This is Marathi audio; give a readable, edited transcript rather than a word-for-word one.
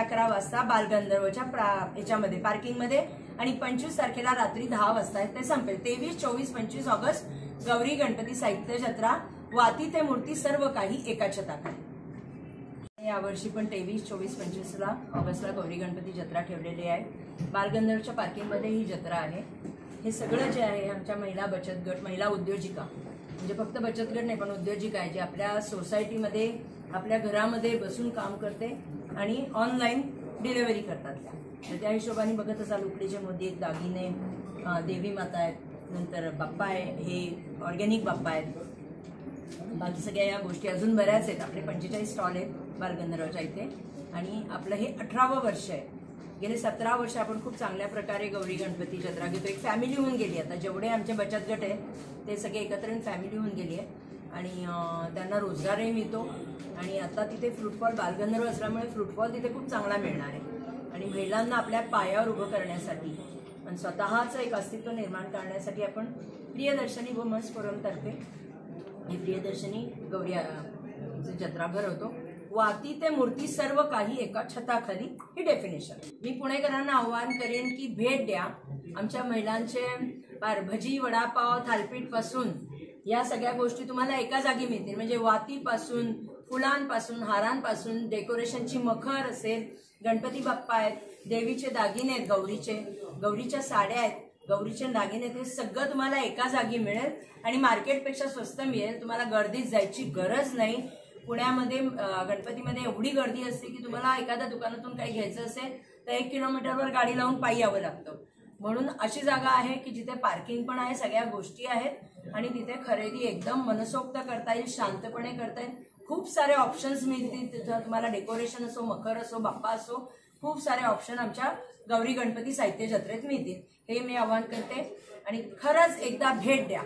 11:30 वाजता बालगंधर्वच्या याच्यामध्ये पार्किंगमध्ये आणि 25 तारखेला रात्री 10 वाजता ते संपेल। 23, 24, 25 ऑगस्ट गौरी गणपती साहित्य जत्रा, वाती ते मूर्ती सर्व काही एका छताखाली। यावर्षी पण 23, 24, 25 ऑगस्टला गौरी गणपती जत्रा ठेवलेली आहे। बालगंधर्वच्या पार्किंगमध्ये ही जत्रा आहे। हे सगळं जे आहे आमच्या महिला बचत गट, महिला उद्योजिका, म्हणजे फक्त बचत गट नाही पण उद्योजिका आहे, जे आपल्या सोसायटीमध्ये आपल्या घरामध्ये बसून काम करते आणि ऑनलाईन डिलिव्हरी करतात। तर त्या हिशोबाने बघत असाल उकडीचे मोदक, दागिने, देवी माता आहेत, नंतर बाप्पा आहे, हे ऑर्गॅनिक बाप्पा आहेत, बाकी सगळ्या या गोष्टी अजून बऱ्याच आहेत। आपले 45 स्टॉल आहेत बालगंधर्वच्या इथे आणि आपलं हे 18वं वर्ष आहे। गेले 17 वर्ष आपण खूप चांगल्या प्रकारे गौरी गणपती जत्रा घेतो। एक फॅमिली होऊन गेली आता, जेवढे आमचे बचत गट आहे ते सगळे एकत्र फॅमिली होऊन गेली आहे आणि त्यांना रोजगारही मिळतो आणि आता तिथे फ्रूटफॉल बालगंधर्व असल्यामुळे फ्रूटफॉल तिथे खूप चांगला मिळणार आहे आणि महिलांना आपल्या पायावर उभं करण्यासाठी आणि स्वतःचं एक अस्तित्व निर्माण करण्यासाठी आपण प्रियदर्शनी वुमन्स फोरमतर्फे ही प्रियदर्शनी गौरी जत्रा भरवतो। वाती ते मूर्ती सर्व काही एका छताखाली ही डेफिनेशन। मी पुणेकरांना आव्हान करेन की भेट द्या। आमच्या महिलांचे भजी, वडापाव, थालपीठ पासून या सगळ्या गोष्टी तुम्हाला एका जागी मिळतील। म्हणजे वातीपासून, फुलांपासून, हारांपासून, डेकोरेशनची मखर असेल, गणपती बाप्पा आहेत, देवीचे दागिने आहेत, गौरीच्या साड्या आहेत, गौरीचे दागिने, ते सगळं तुम्हाला एका जागी मिळेल आणि मार्केटपेक्षा स्वस्त मिळेल। तुम्हाला गर्दीत जायची गरज नाही। पुण्यामध्ये गणपतीमध्ये एवढी गर्दी असते की तुम्हाला एखाद्या दुकानातून काही घ्यायचं असेल तर 1 किलोमीटरवर गाडी लावून पायी यावं लागतं। म्हणून अशी जागा आहे की जिथे पार्किंग पण आहे, सगळ्या गोष्टी आहेत आणि तिथे खरेदी एकदम मनसोक्त करता येईल, शांतपणे करता येईल। खूप सारे ऑप्शन्स मिळतील तिथं, तुम्हाला डेकोरेशन असो, मखर असो, बाप्पा असो, खूप सारे ऑप्शन आमच्या गौरी गणपती साहित्य जत्रेत मिळतील। हे मी आवाहन करते आणि खरंच एकदा भेट द्या।